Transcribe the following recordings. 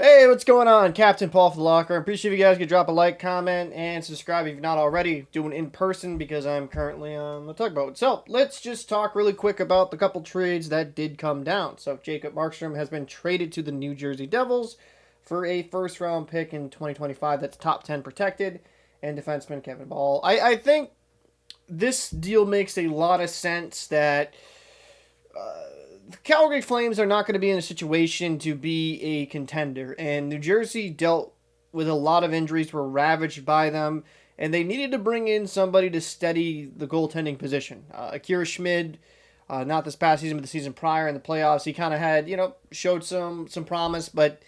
Hey, what's going on? Captain Paul for the Locker. I appreciate if you guys could drop a like, comment, and subscribe if you're not already. Doing in person because I'm currently on the tugboat. So let's just talk really quick about the couple trades that did come down. So Jacob Markstrom has been traded to the New Jersey Devils for a first round pick in 2025 that's top 10 protected, and defenseman Kevin Bahl. I think this deal makes a lot of sense that the Calgary Flames are not going to be in a situation to be a contender, and New Jersey dealt with a lot of injuries, were ravaged by them, and they needed to bring in somebody to steady the goaltending position. Akira Schmid, not this past season, but the season prior in the playoffs, he kind of had, showed some promise, but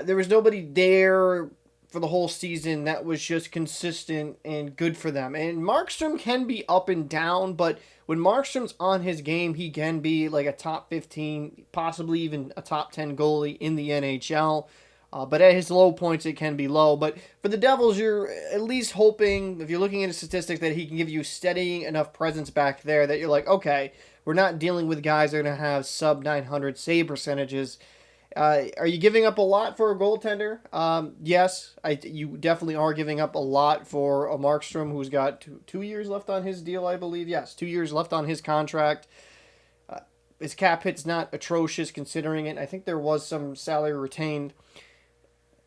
there was nobody there for the whole season that was just consistent and good for them. And Markstrom can be up and down, but when Markstrom's on his game, he can be like a top 15, possibly even a top 10 goalie in the NHL. But at his low points, it can be low. But for the Devils, you're at least hoping, if you're looking at a statistic, that he can give you steady enough presence back there that you're like, okay, we're not dealing with guys that are going to have sub 900 save percentages. Are you giving up a lot for a goaltender? Yes, you definitely are giving up a lot for a Markstrom who's got two years left on his deal, I believe. Yes, 2 years left on his contract. His cap hit's not atrocious considering it. I think there was some salary retained.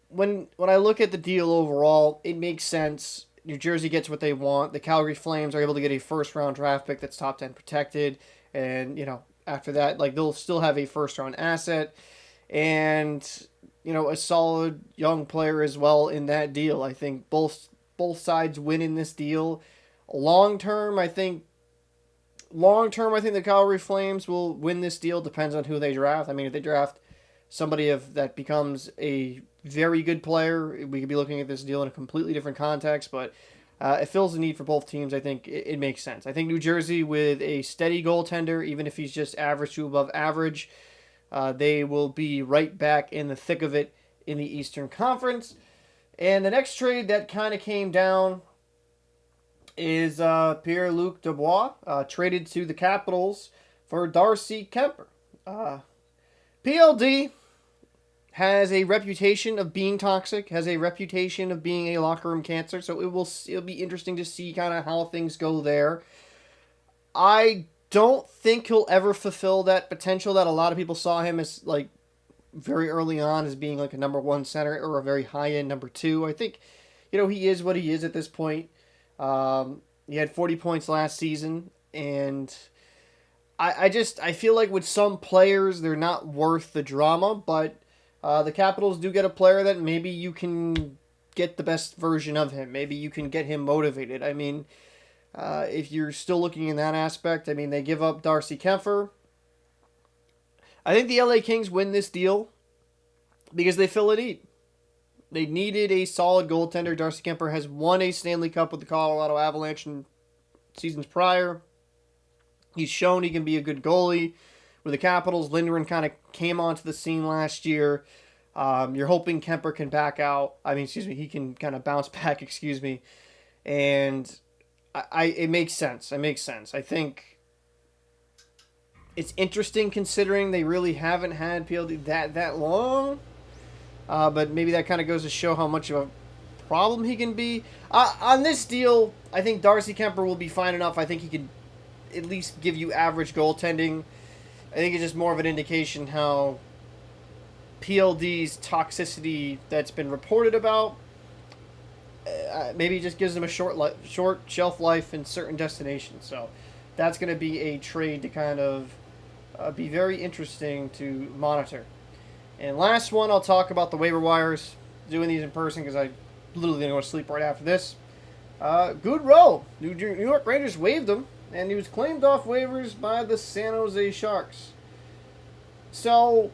When I look at the deal overall, it makes sense. New Jersey gets what they want. The Calgary Flames are able to get a first-round draft pick that's top 10 protected. And, after that, they'll still have a first-round asset. And a solid young player as well in that deal. I think both sides win in this deal. Long term, I think the Calgary Flames will win this deal. Depends on who they draft. I mean, if they draft somebody that becomes a very good player, we could be looking at this deal in a completely different context. But it fills the need for both teams. I think it makes sense. I think New Jersey with a steady goaltender, even if he's just average to above average. They will be right back in the thick of it in the Eastern Conference. And the next trade that kind of came down is Pierre-Luc Dubois, traded to the Capitals for Darcy Kuemper. PLD has a reputation of being toxic, has a reputation of being a locker room cancer, so it'll be interesting to see kind of how things go there. I don't think he'll ever fulfill that potential that a lot of people saw him as very early on as being like a number one center or a very high end number two. I think, he is what he is at this point. He had 40 points last season, and I feel like with some players they're not worth the drama, but the Capitals do get a player that maybe you can get the best version of him. Maybe you can get him motivated. I mean, if you're still looking in that aspect, I mean, they give up Darcy Kuemper. I think the LA Kings win this deal because they fill a need. They needed a solid goaltender. Darcy Kuemper has won a Stanley Cup with the Colorado Avalanche in seasons prior. He's shown he can be a good goalie. With the Capitals, Lindgren kind of came onto the scene last year. You're hoping Kuemper can he can kind of bounce back, and it makes sense. I think it's interesting considering they really haven't had PLD that long. But maybe that kind of goes to show how much of a problem he can be. On this deal, I think Darcy Kuemper will be fine enough. I think he can at least give you average goaltending. I think it's just more of an indication how PLD's toxicity that's been reported about maybe just gives them a short shelf life in certain destinations. So that's going to be a trade to kind of be very interesting to monitor. And last one, I'll talk about the waiver wires. Doing these in person because I literally didn't go to sleep right after this. Goodrow, New York Rangers waived him, and he was claimed off waivers by the San Jose Sharks. So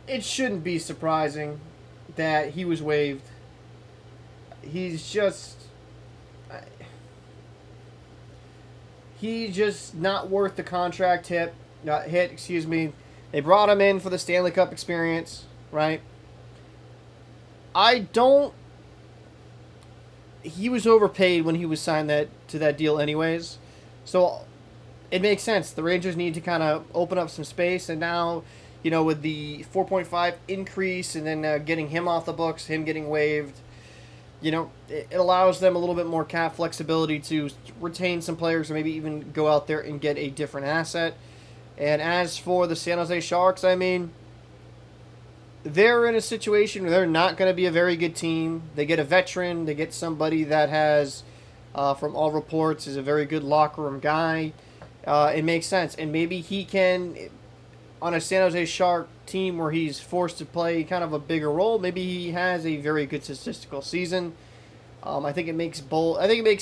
it shouldn't be surprising that he was waived. He's just not worth the contract hit. They brought him in for the Stanley Cup experience, right? He was overpaid when he was signed to that deal anyways. So it makes sense. The Rangers need to kind of open up some space, and now you know, with the 4.5 increase and then getting him off the books, him getting waived, you know, it allows them a little bit more cap flexibility to retain some players or maybe even go out there and get a different asset. And as for the San Jose Sharks, I mean, they're in a situation where they're not going to be a very good team. They get a veteran. They get somebody that has, from all reports, is a very good locker room guy. It makes sense. And maybe he can, on a San Jose Shark team where he's forced to play kind of a bigger role, maybe he has a very good statistical season. I think it makes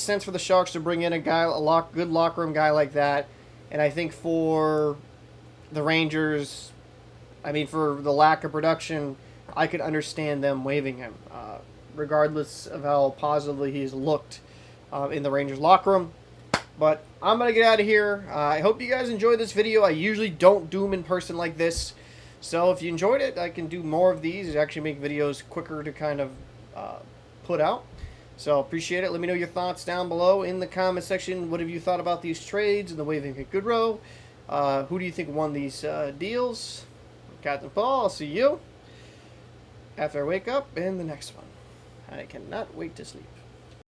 sense for the Sharks to bring in a guy, good locker room guy like that. And I think for the Rangers, I mean, for the lack of production, I could understand them waiving him, regardless of how positively he's looked in the Rangers locker room. But I'm going to get out of here. I hope you guys enjoyed this video. I usually don't do them in person like this. So if you enjoyed it, I can do more of these. Actually make videos quicker to kind of put out. So appreciate it. Let me know your thoughts down below in the comment section. What have you thought about these trades and the waiving of Goodrow? Who do you think won these deals? Captain Paul, I'll see you after I wake up in the next one. I cannot wait to sleep.